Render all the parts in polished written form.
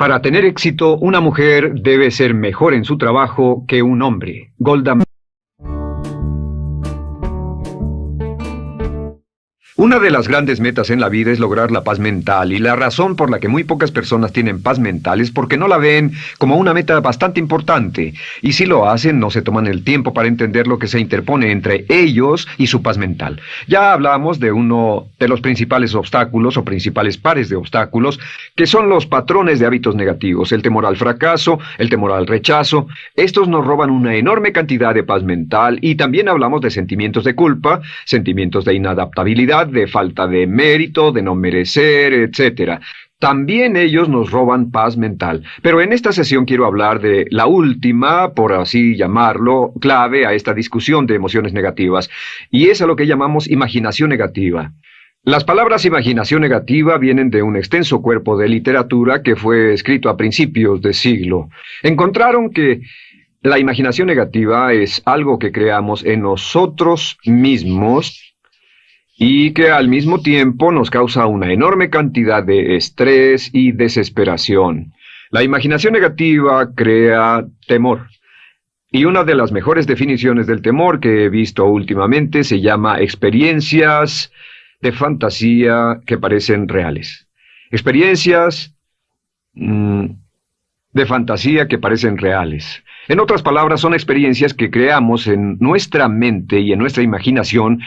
Para tener éxito, una mujer debe ser mejor en su trabajo que un hombre. Golda Meir. Una de las grandes metas en la vida es lograr la paz mental, y la razón por la que muy pocas personas tienen paz mental es porque no la ven como una meta bastante importante, y si lo hacen no se toman el tiempo para entender lo que se interpone entre ellos y su paz mental. Ya hablamos de uno de los principales obstáculos o principales pares de obstáculos, que son los patrones de hábitos negativos, el temor al fracaso, el temor al rechazo. Estos nos roban una enorme cantidad de paz mental, y también hablamos de sentimientos de culpa, sentimientos de inadaptabilidad, de falta de mérito, de no merecer, etc. También ellos nos roban paz mental. Pero en esta sesión quiero hablar de la última, por así llamarlo, clave a esta discusión de emociones negativas, y es a lo que llamamos imaginación negativa. Las palabras imaginación negativa vienen de un extenso cuerpo de literatura que fue escrito a principios de siglo. Encontraron que la imaginación negativa es algo que creamos en nosotros mismos y que al mismo tiempo nos causa una enorme cantidad de estrés y desesperación. La imaginación negativa crea temor. Y una de las mejores definiciones del temor que he visto últimamente se llama experiencias de fantasía que parecen reales. Experiencias de fantasía que parecen reales. En otras palabras, son experiencias que creamos en nuestra mente y en nuestra imaginación,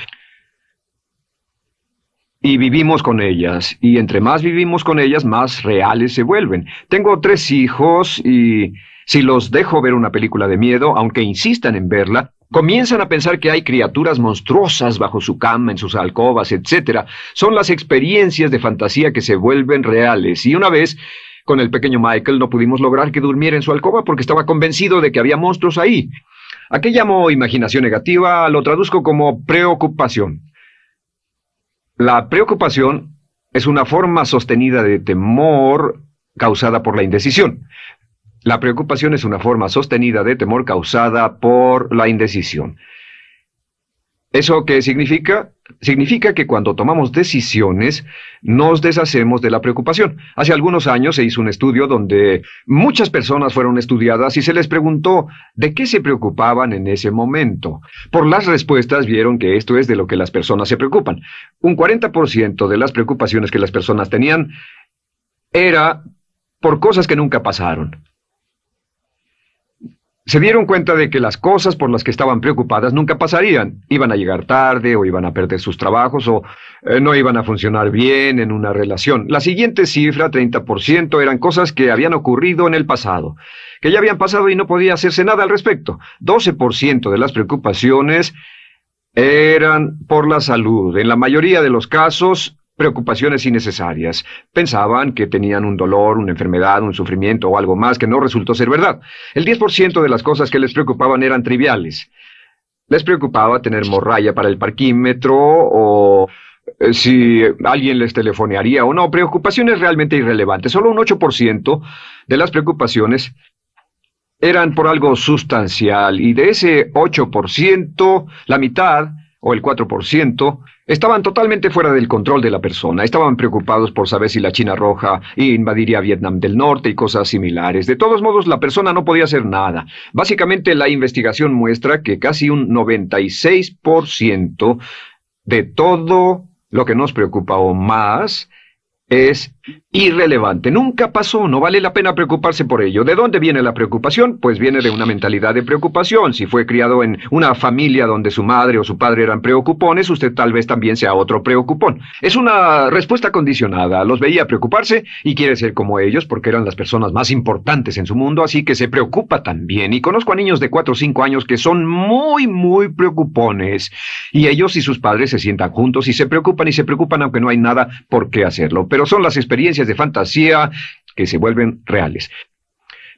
y vivimos con ellas, y entre más vivimos con ellas, más reales se vuelven. Tengo 3 hijos, y si los dejo ver una película de miedo, aunque insistan en verla, comienzan a pensar que hay criaturas monstruosas bajo su cama, en sus alcobas, etc. Son las experiencias de fantasía que se vuelven reales, y una vez, con el pequeño Michael, no pudimos lograr que durmiera en su alcoba porque estaba convencido de que había monstruos ahí. ¿A qué llamo imaginación negativa? Lo traduzco como preocupación. La preocupación es una forma sostenida de temor causada por la indecisión. La preocupación es una forma sostenida de temor causada por la indecisión. ¿Eso qué significa? Significa que cuando tomamos decisiones, nos deshacemos de la preocupación. Hace algunos años se hizo un estudio donde muchas personas fueron estudiadas y se les preguntó de qué se preocupaban en ese momento. Por las respuestas vieron que esto es de lo que las personas se preocupan. Un 40% de las preocupaciones que las personas tenían era por cosas que nunca pasaron. Se dieron cuenta de que las cosas por las que estaban preocupadas nunca pasarían. Iban a llegar tarde, o iban a perder sus trabajos, o no iban a funcionar bien en una relación. La siguiente cifra, 30%, eran cosas que habían ocurrido en el pasado, que ya habían pasado y no podía hacerse nada al respecto. 12% de las preocupaciones eran por la salud. En la mayoría de los casos, preocupaciones innecesarias. Pensaban que tenían un dolor, una enfermedad, un sufrimiento o algo más que no resultó ser verdad. El 10% de las cosas que les preocupaban eran triviales. Les preocupaba tener morralla para el parquímetro, o si alguien les telefonearía o no. Preocupaciones realmente irrelevantes. Solo un 8% de las preocupaciones eran por algo sustancial, y de ese 8%, la mitad, o el 4%, estaban totalmente fuera del control de la persona. Estaban preocupados por saber si la China Roja invadiría Vietnam del Norte y cosas similares. De todos modos, la persona no podía hacer nada. Básicamente, la investigación muestra que casi un 96% de todo lo que nos preocupa o más es irrelevante. Nunca pasó, no vale la pena preocuparse por ello. ¿De dónde viene la preocupación? Pues viene de una mentalidad de preocupación. Si fue criado en una familia donde su madre o su padre eran preocupones, usted tal vez también sea otro preocupón. Es una respuesta condicionada. Los veía preocuparse y quiere ser como ellos porque eran las personas más importantes en su mundo, así que se preocupa también. Y conozco a niños de 4 o 5 años que son muy preocupones. Y ellos y sus padres se sientan juntos y se preocupan aunque no hay nada por qué hacerlo. Pero son las experiencias de fantasía que se vuelven reales.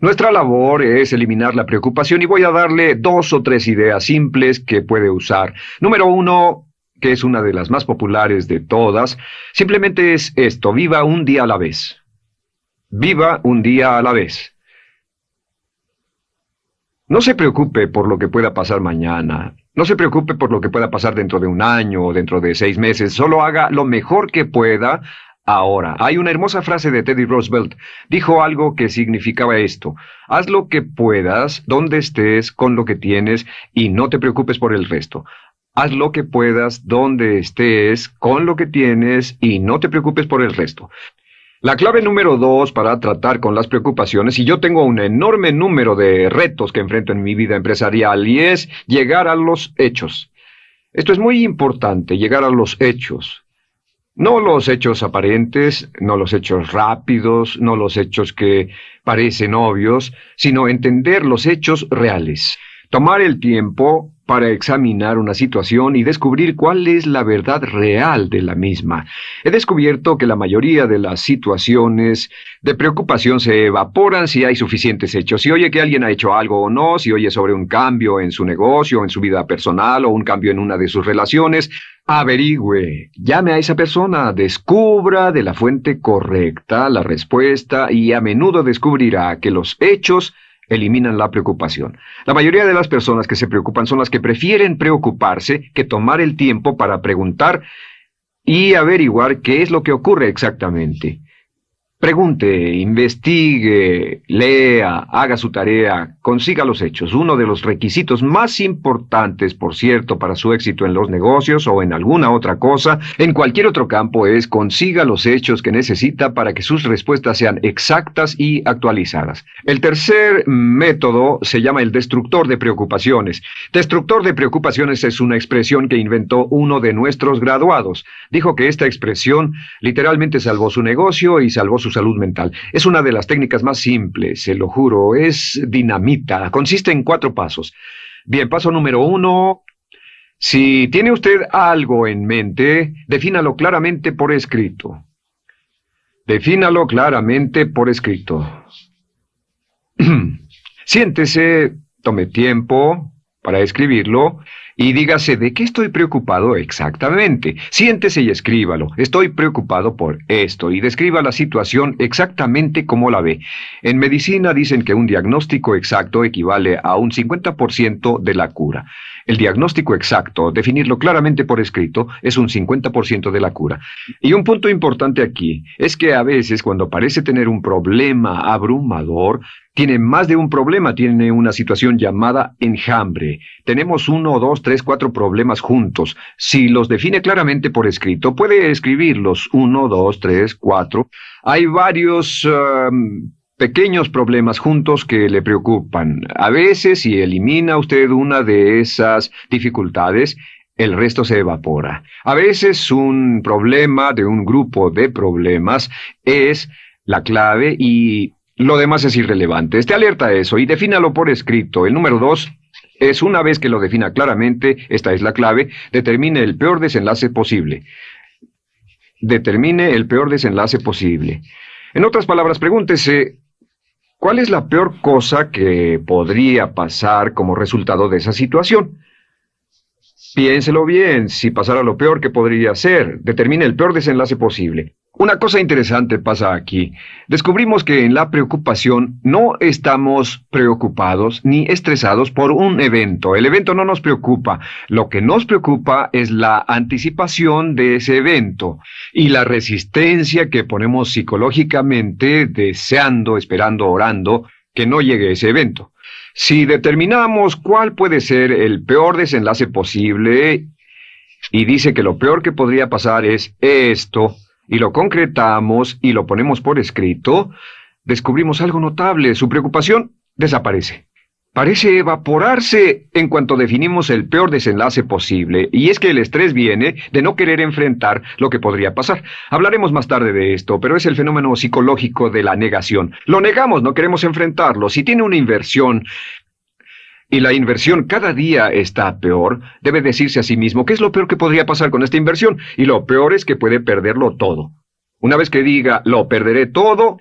Nuestra labor es eliminar la preocupación, y voy a darle 2 o 3 ideas simples que puede usar. Número 1, que es una de las más populares de todas, simplemente es esto: viva un día a la vez. Viva un día a la vez. No se preocupe por lo que pueda pasar mañana. No se preocupe por lo que pueda pasar dentro de un año o dentro de 6 meses. Solo haga lo mejor que pueda ahora. Hay una hermosa frase de Teddy Roosevelt. Dijo algo que significaba esto: haz lo que puedas, donde estés, con lo que tienes, y no te preocupes por el resto. Haz lo que puedas, donde estés, con lo que tienes, y no te preocupes por el resto. La clave número 2 para tratar con las preocupaciones, y yo tengo un enorme número de retos que enfrento en mi vida empresarial, y es llegar a los hechos. Esto es muy importante, llegar a los hechos. No los hechos aparentes, no los hechos rápidos, no los hechos que parecen obvios, sino entender los hechos reales. Tomar el tiempo para examinar una situación y descubrir cuál es la verdad real de la misma. He descubierto que la mayoría de las situaciones de preocupación se evaporan si hay suficientes hechos. Si oye que alguien ha hecho algo o no, si oye sobre un cambio en su negocio, en su vida personal o un cambio en una de sus relaciones, averigüe, llame a esa persona, descubra de la fuente correcta la respuesta y a menudo descubrirá que los hechos eliminan la preocupación. La mayoría de las personas que se preocupan son las que prefieren preocuparse que tomar el tiempo para preguntar y averiguar qué es lo que ocurre exactamente. Pregunte, investigue, lea, haga su tarea, consiga los hechos. Uno de los requisitos más importantes, por cierto, para su éxito en los negocios o en alguna otra cosa, en cualquier otro campo, es consiga los hechos que necesita para que sus respuestas sean exactas y actualizadas. El tercer método se llama el destructor de preocupaciones. Destructor de preocupaciones es una expresión que inventó uno de nuestros graduados. Dijo que esta expresión literalmente salvó su negocio y salvó su salud mental. Es una de las técnicas más simples, se lo juro, es dinamita. Consiste en 4 pasos. Bien, paso número 1. Si tiene usted algo en mente, defínalo claramente por escrito. Defínalo claramente por escrito. Siéntese, tome tiempo para escribirlo y dígase de qué estoy preocupado exactamente. Siéntese y escríbalo. Estoy preocupado por esto y describa la situación exactamente como la ve. En medicina dicen que un diagnóstico exacto equivale a un 50% de la cura. El diagnóstico exacto, definirlo claramente por escrito, es un 50% de la cura. Y un punto importante aquí es que a veces cuando parece tener un problema abrumador, tiene más de un problema, tiene una situación llamada enjambre. Tenemos 1, 2, 3, 4 problemas juntos. Si los define claramente por escrito, puede escribirlos 1, 2, 3, 4. Hay varios pequeños problemas juntos que le preocupan. A veces, si elimina usted una de esas dificultades, el resto se evapora. A veces un problema de un grupo de problemas es la clave y lo demás es irrelevante. Esté alerta a eso y defínalo por escrito. El número 2 es, una vez que lo defina claramente, esta es la clave, determine el peor desenlace posible. Determine el peor desenlace posible. En otras palabras, pregúntese, ¿cuál es la peor cosa que podría pasar como resultado de esa situación? Piénselo bien, si pasara lo peor que podría ser, determine el peor desenlace posible. Una cosa interesante pasa aquí. Descubrimos que en la preocupación no estamos preocupados ni estresados por un evento. El evento no nos preocupa. Lo que nos preocupa es la anticipación de ese evento y la resistencia que ponemos psicológicamente deseando, esperando, orando que no llegue ese evento. Si determinamos cuál puede ser el peor desenlace posible y dice que lo peor que podría pasar es esto, y lo concretamos y lo ponemos por escrito, descubrimos algo notable. Su preocupación desaparece. Parece evaporarse en cuanto definimos el peor desenlace posible, y es que el estrés viene de no querer enfrentar lo que podría pasar. Hablaremos más tarde de esto, pero es el fenómeno psicológico de la negación. Lo negamos, no queremos enfrentarlo. Si tiene una inversión y la inversión cada día está peor, debe decirse a sí mismo, ¿qué es lo peor que podría pasar con esta inversión? Y lo peor es que puede perderlo todo. Una vez que diga, lo perderé todo,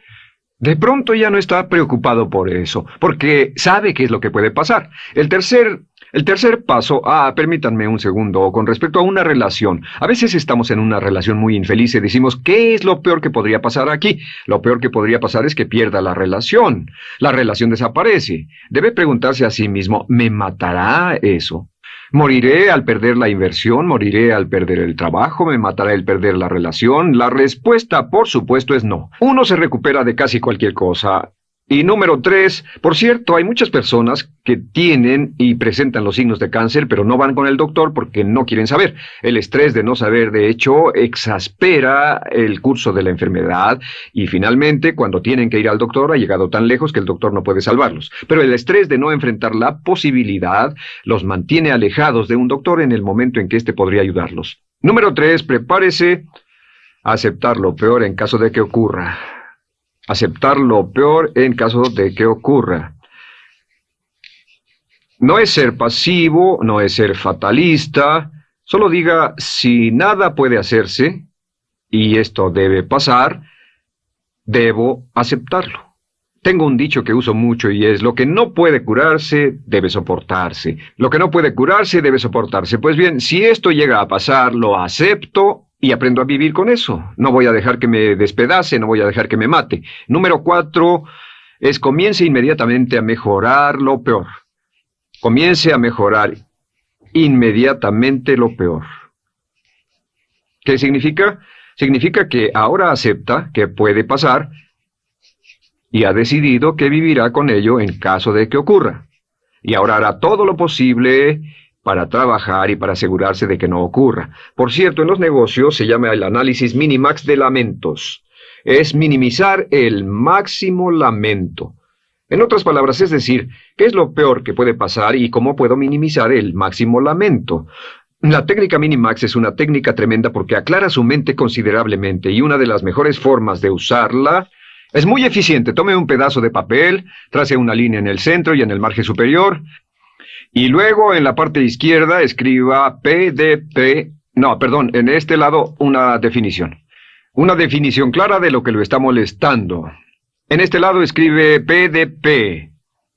de pronto ya no está preocupado por eso, porque sabe qué es lo que puede pasar. El tercer paso, permítanme un segundo, con respecto a una relación. A veces estamos en una relación muy infeliz y decimos, ¿qué es lo peor que podría pasar aquí? Lo peor que podría pasar es que pierda la relación. La relación desaparece. Debe preguntarse a sí mismo, ¿me matará eso? ¿Moriré al perder la inversión? ¿Moriré al perder el trabajo? ¿Me matará el perder la relación? La respuesta, por supuesto, es no. Uno se recupera de casi cualquier cosa. Y número 3, por cierto, hay muchas personas que tienen y presentan los signos de cáncer, pero no van con el doctor porque no quieren saber. El estrés de no saber, de hecho, exaspera el curso de la enfermedad y finalmente, cuando tienen que ir al doctor, ha llegado tan lejos que el doctor no puede salvarlos. Pero el estrés de no enfrentar la posibilidad los mantiene alejados de un doctor en el momento en que éste podría ayudarlos. Número 3, prepárese a aceptar lo peor en caso de que ocurra. Aceptar lo peor en caso de que ocurra. No es ser pasivo, no es ser fatalista, solo diga, si nada puede hacerse, y esto debe pasar, debo aceptarlo. Tengo un dicho que uso mucho y es, lo que no puede curarse, debe soportarse. Lo que no puede curarse, debe soportarse. Pues bien, si esto llega a pasar, lo acepto y aprendo a vivir con eso. No voy a dejar que me despedace, no voy a dejar que me mate. Número 4 es comience inmediatamente a mejorar lo peor. Comience a mejorar inmediatamente lo peor. ¿Qué significa? Significa que ahora acepta que puede pasar y ha decidido que vivirá con ello en caso de que ocurra. Y ahora hará todo lo posible para trabajar y para asegurarse de que no ocurra. Por cierto, en los negocios se llama el análisis minimax de lamentos. Es minimizar el máximo lamento. En otras palabras, es decir, ¿qué es lo peor que puede pasar y cómo puedo minimizar el máximo lamento? La técnica Minimax es una técnica tremenda porque aclara su mente considerablemente y una de las mejores formas de usarla es muy eficiente. Tome un pedazo de papel, trace una línea en el centro y en el margen superior, y luego en la parte izquierda escriba en este lado una definición. Una definición clara de lo que lo está molestando. En este lado escribe PDP,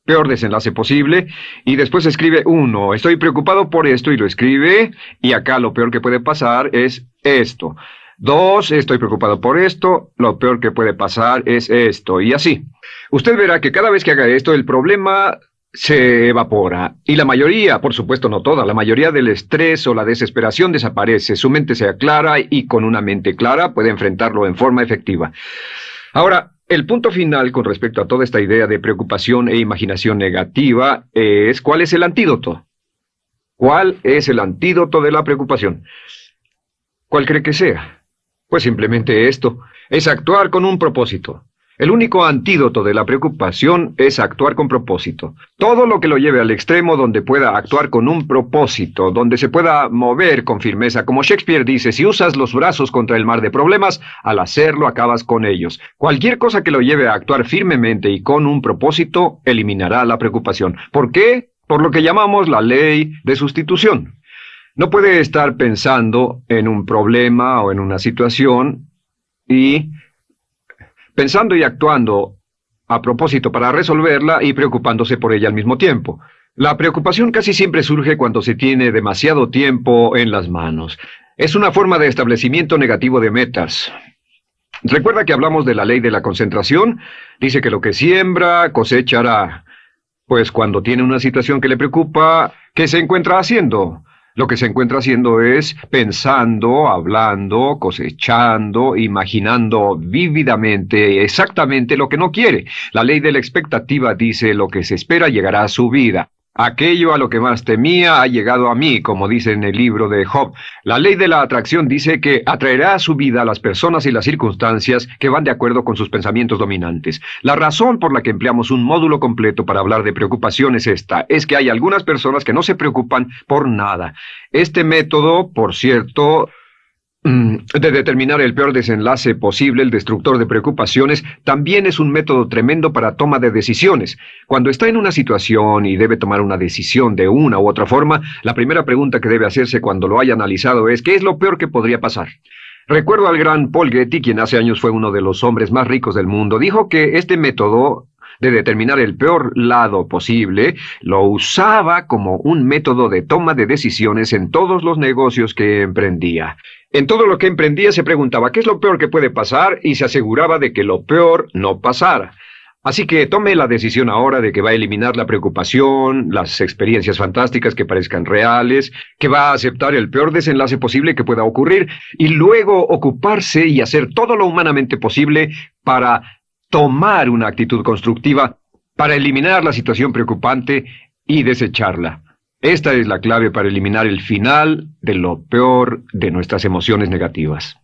peor desenlace posible, y después escribe 1, estoy preocupado por esto, y lo escribe, y acá lo peor que puede pasar es esto. 2, estoy preocupado por esto, lo peor que puede pasar es esto, y así. Usted verá que cada vez que haga esto, el problema se evapora, y la mayoría, por supuesto no toda, la mayoría del estrés o la desesperación desaparece, su mente se aclara y con una mente clara puede enfrentarlo en forma efectiva. Ahora, el punto final con respecto a toda esta idea de preocupación e imaginación negativa es ¿cuál es el antídoto? ¿Cuál es el antídoto de la preocupación? ¿Cuál cree que sea? Pues simplemente esto, es actuar con un propósito. El único antídoto de la preocupación es actuar con propósito. Todo lo que lo lleve al extremo donde pueda actuar con un propósito, donde se pueda mover con firmeza. Como Shakespeare dice, si usas los brazos contra el mar de problemas, al hacerlo acabas con ellos. Cualquier cosa que lo lleve a actuar firmemente y con un propósito, eliminará la preocupación. ¿Por qué? Por lo que llamamos la ley de sustitución. No puede estar pensando en un problema o en una situación y pensando y actuando a propósito para resolverla y preocupándose por ella al mismo tiempo. La preocupación casi siempre surge cuando se tiene demasiado tiempo en las manos. Es una forma de establecimiento negativo de metas. ¿Recuerda que hablamos de la ley de la concentración? Dice que lo que siembra, cosechará. Pues cuando tiene una situación que le preocupa, ¿qué se encuentra haciendo? Lo que se encuentra haciendo es pensando, hablando, cosechando, imaginando vívidamente exactamente lo que no quiere. La ley de la expectativa dice lo que se espera llegará a su vida. Aquello a lo que más temía ha llegado a mí, como dice en el libro de Job. La ley de la atracción dice que atraerá a su vida a las personas y las circunstancias que van de acuerdo con sus pensamientos dominantes. La razón por la que empleamos un módulo completo para hablar de preocupación es esta, es que hay algunas personas que no se preocupan por nada. Este método, por cierto, de determinar el peor desenlace posible, el destructor de preocupaciones, también es un método tremendo para toma de decisiones. Cuando está en una situación y debe tomar una decisión de una u otra forma, la primera pregunta que debe hacerse cuando lo haya analizado es ¿qué es lo peor que podría pasar? Recuerdo al gran Paul Getty, quien hace años fue uno de los hombres más ricos del mundo, dijo que este método de determinar el peor lado posible, lo usaba como un método de toma de decisiones en todos los negocios que emprendía. En todo lo que emprendía se preguntaba ¿qué es lo peor que puede pasar? Y se aseguraba de que lo peor no pasara. Así que tome la decisión ahora de que va a eliminar la preocupación, las experiencias fantásticas que parezcan reales, que va a aceptar el peor desenlace posible que pueda ocurrir y luego ocuparse y hacer todo lo humanamente posible para tomar una actitud constructiva, para eliminar la situación preocupante y desecharla. Esta es la clave para eliminar el final de lo peor de nuestras emociones negativas.